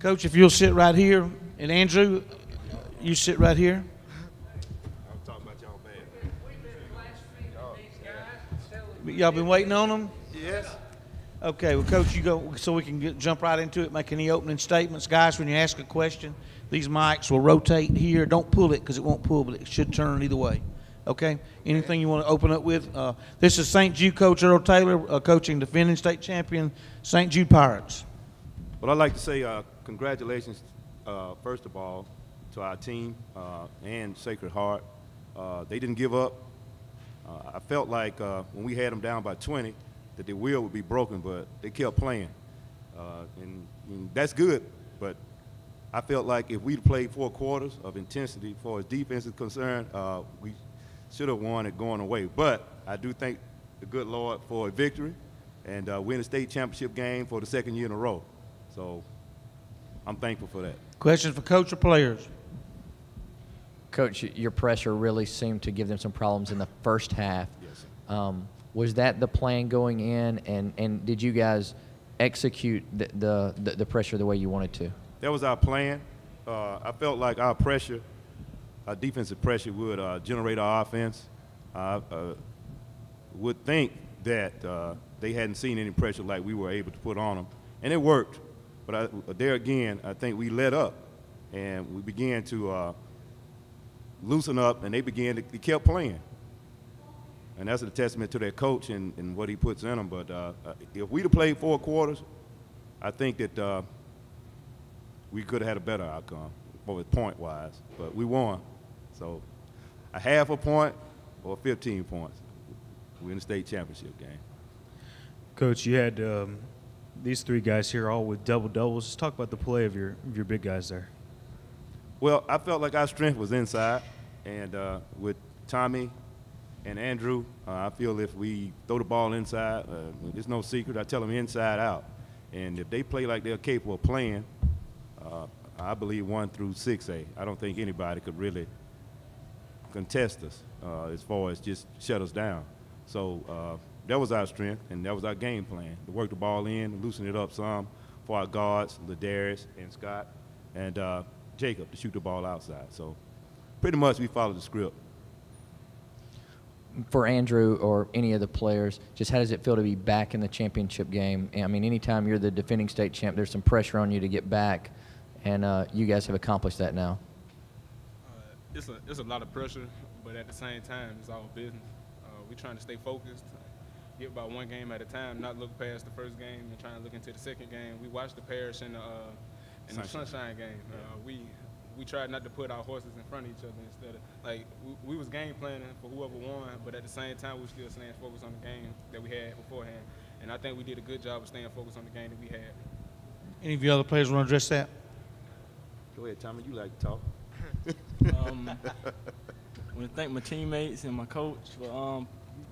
Coach, if you'll sit right here, and Andrew, you sit right here. I'm talking about y'all bad. Y'all been waiting on them? Yes. Okay, well, Coach, you go so we can jump right into it, make any opening statements. Guys, when you ask a question, these mics will rotate here. Don't pull it because it won't pull, but it should turn either way. Okay? Anything you want to open up with? This is St. Jude coach Earl Taylor coaching defending state champion St. Jude Pirates. Well, I'd like to say congratulations, first of all, to our team and Sacred Heart. They didn't give up. I felt like when we had them down by 20 that their will would be broken, but they kept playing. And that's good, but I felt like if we'd played 4 quarters of intensity as far as defense is concerned, we should have won it going away. But I do thank the good Lord for a victory and win a state championship game for the 2nd year in a row. So I'm thankful for that. Questions for coach or players? Coach, your pressure really seemed to give them some problems in the first half. Yes, sir. Was that the plan going in, and did you guys execute the pressure the way you wanted to? That was our plan. I felt like our pressure, our defensive pressure, would generate our offense. I would think that they hadn't seen any pressure like we were able to put on them, and it worked. But there again, I think we let up, and we began to loosen up, and they kept playing. And that's a testament to their coach and what he puts in them. But if we'd have played 4 quarters, I think that we could have had a better outcome point-wise. But we won. So a half a point or 15 points. We're in the state championship game. Coach, you had these 3 guys here all with double-doubles. Just talk about the play of your big guys there. Well, I felt like our strength was inside. And with Tommy and Andrew, I feel if we throw the ball inside, there's no secret. I tell them inside out. And if they play like they're capable of playing, I believe 1 through 6A. I don't think anybody could really contest us as far as just shut us down. So that was our strength, and that was our game plan, to work the ball in, loosen it up some for our guards, Ladarius and Scott, and Jacob to shoot the ball outside. So pretty much we followed the script. For Andrew or any of the players, just how does it feel to be back in the championship game? I mean, anytime you're the defending state champ, there's some pressure on you to get back, and you guys have accomplished that now. It's a lot of pressure, but at the same time, it's all business. We're trying to stay focused, get about 1 game at a time, not look past the first game and trying to look into the 2nd game. We watched the Parish in the Sunshine game. We tried not to put our horses in front of each other instead of, like, we was game planning for whoever won, but at the same time, we were still staying focused on the game that we had beforehand. And I think we did a good job of staying focused on the game that we had. Any of you other players want to address that? Go ahead, Tommy. You like to talk. I want to thank my teammates and my coach for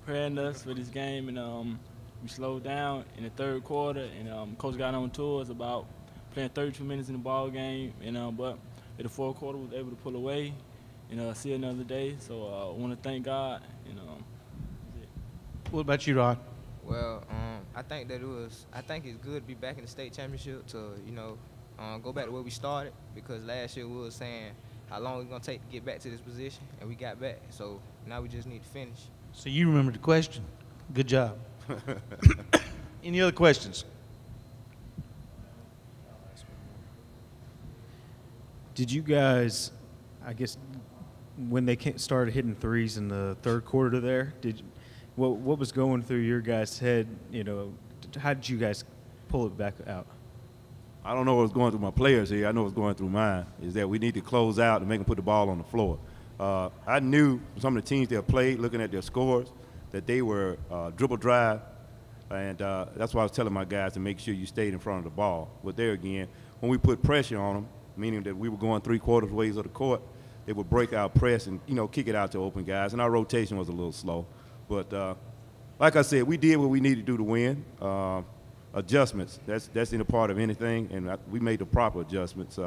preparing us for this game. And we slowed down in the 3rd quarter, and coach got on to us about playing 32 minutes in the ball game. But in the 4th quarter, we was able to pull away and see another day. So I want to thank God. What about you, Rod? Well, I think it's good to be back in the state championship to, go back to where we started, because last year we were saying how long it's going to take to get back to this position, and we got back. So now we just need to finish. So you remembered the question. Good job. Any other questions? Did you guys, I guess, when they started hitting threes in the 3rd quarter there, what was going through your guys' head? How did you guys pull it back out? I don't know what's going through my players here. I know what's going through mine, is that we need to close out and make them put the ball on the floor. I knew some of the teams that played, looking at their scores, that they were dribble drive, and that's why I was telling my guys to make sure you stayed in front of the ball. But there again, when we put pressure on them, meaning that we were going 3/4 ways of the court, they would break our press and, kick it out to open guys, and our rotation was a little slow. But like I said, we did what we needed to do to win. Adjustments, that's in a part of anything, and we made the proper adjustments.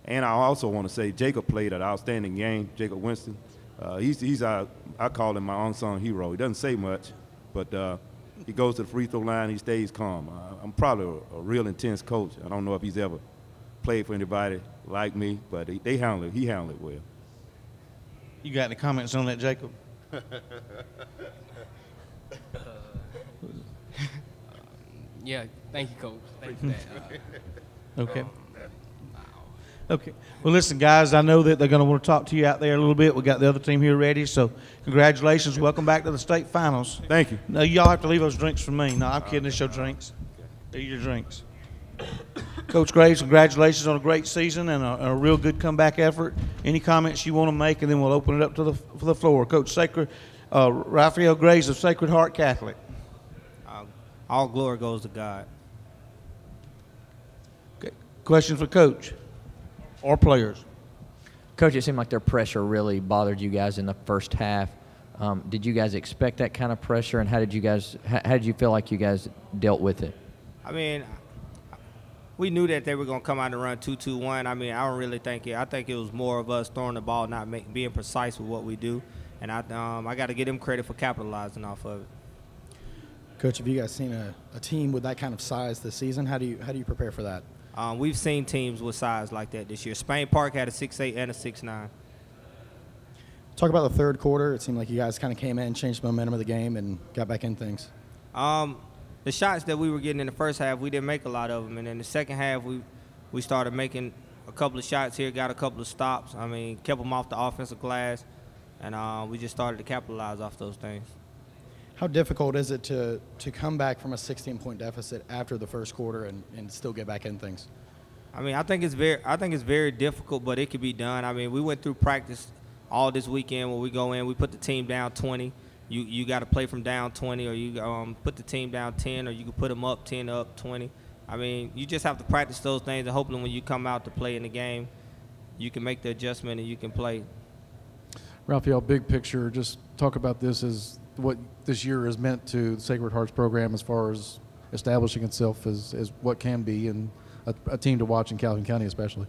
And I also want to say Jacob played an outstanding game, Jacob Winston. I call him my unsung hero. He doesn't say much, but he goes to the free throw line, he stays calm. I'm probably a real intense coach. I don't know if he's ever played for anybody like me, but he handled it well. You got any comments on that, Jacob? Yeah, thank you, Coach. Thank you for that. Okay. Okay. Well, listen, guys, I know that they're going to want to talk to you out there a little bit. We got the other team here ready, so congratulations. Welcome back to the state finals. Thank you. No, y'all have to leave those drinks for me. No, I'm kidding. It's your drinks. They're your drinks. Coach Graves, congratulations on a great season and a real good comeback effort. Any comments you want to make, and then we'll open it up to for the floor. Coach Raphael Graves of Sacred Heart Catholic. All glory goes to God. Okay. Question for Coach or players? Coach, it seemed like their pressure really bothered you guys in the first half. Did you guys expect that kind of pressure, and how did you feel like you guys dealt with it? I mean, we knew that they were going to come out and run 2-2-1. I mean, I don't really think it. I think it was more of us throwing the ball, not being precise with what we do. And I got to give them credit for capitalizing off of it. Coach, have you guys seen a team with that kind of size this season? How do you prepare for that? We've seen teams with size like that this year. Spain Park had a 6'8" and a 6'9". Talk about the third quarter. It seemed like you guys kind of came in, changed the momentum of the game, and got back in things. The shots that we were getting in the first half, we didn't make a lot of them. And in the second half, we started making a couple of shots here, got a couple of stops. I mean, kept them off the offensive glass, and we just started to capitalize off those things. How difficult is it to come back from a 16-point deficit after the first quarter and still get back in things? I mean, I think it's very difficult, but it can be done. I mean, we went through practice all this weekend where we go in, we put the team down 20. You got to play from down 20, or you put the team down 10, or you can put them up 10, up 20. I mean, you just have to practice those things, and hopefully when you come out to play in the game, you can make the adjustment and you can play. Raphael, big picture, just talk about this as what this year has meant to the Sacred Hearts program as far as establishing itself as what can be and a team to watch in Calhoun County especially.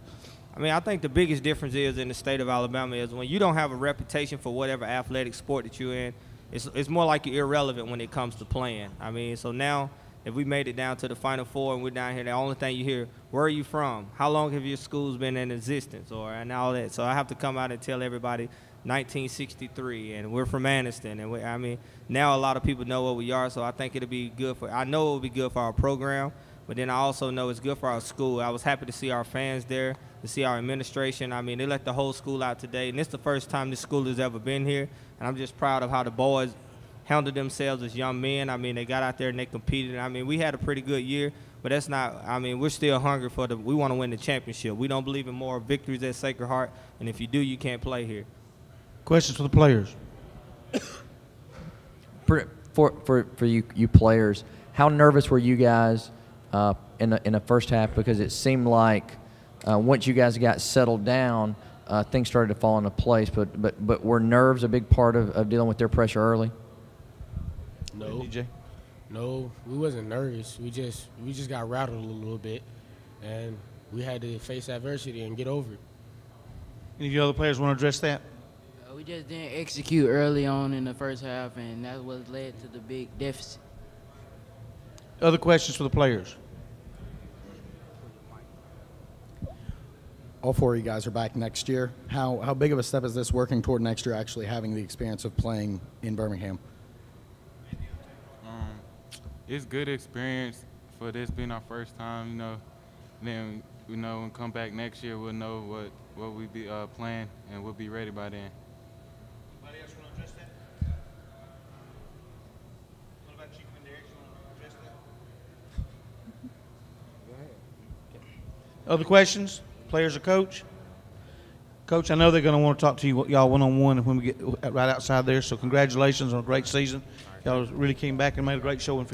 I mean, I think the biggest difference is in the state of Alabama is when you don't have a reputation for whatever athletic sport that you're in, it's more like you're irrelevant when it comes to playing. I mean, so now if we made it down to the Final Four and we're down here, the only thing you hear, where are you from? How long have your schools been in existence? And all that. So I have to come out and tell everybody 1963, and we're from Anniston. And I mean, now a lot of people know what we are, so I think it'll be good I know it'll be good for our program, but then I also know it's good for our school. I was happy to see our fans there, to see our administration. I mean, they let the whole school out today, and it's the first time this school has ever been here, and I'm just proud of how the boys handled themselves as young men. I mean, they got out there and they competed. I mean, we had a pretty good year, but that's not, I mean, we're still hungry we want to win the championship. We don't believe in more victories at Sacred Heart, and if you do, you can't play here. Questions for the players? For you players, how nervous were you guys in the first half? Because it seemed like once you guys got settled down, things started to fall into place. But were nerves a big part of dealing with their pressure early? No, DJ? No, we wasn't nervous. We just got rattled a little bit, and we had to face adversity and get over it. Any of you other players want to address that? We just didn't execute early on in the first half, and that's what led to the big deficit. Other questions for the players? All four of you guys are back next year. How big of a step is this working toward next year actually having the experience of playing in Birmingham? It's good experience for this being our first time, you know. Then, you know, when we come back next year, we'll know what we be playing, and we'll be ready by then. Anybody else want to address that? What about you, Derek? You want to address that? Other questions? Players or coach? Coach, I know they're going to want to talk to y'all one-on-one when we get right outside there, so congratulations on a great season. Y'all really came back and made a great showing for you.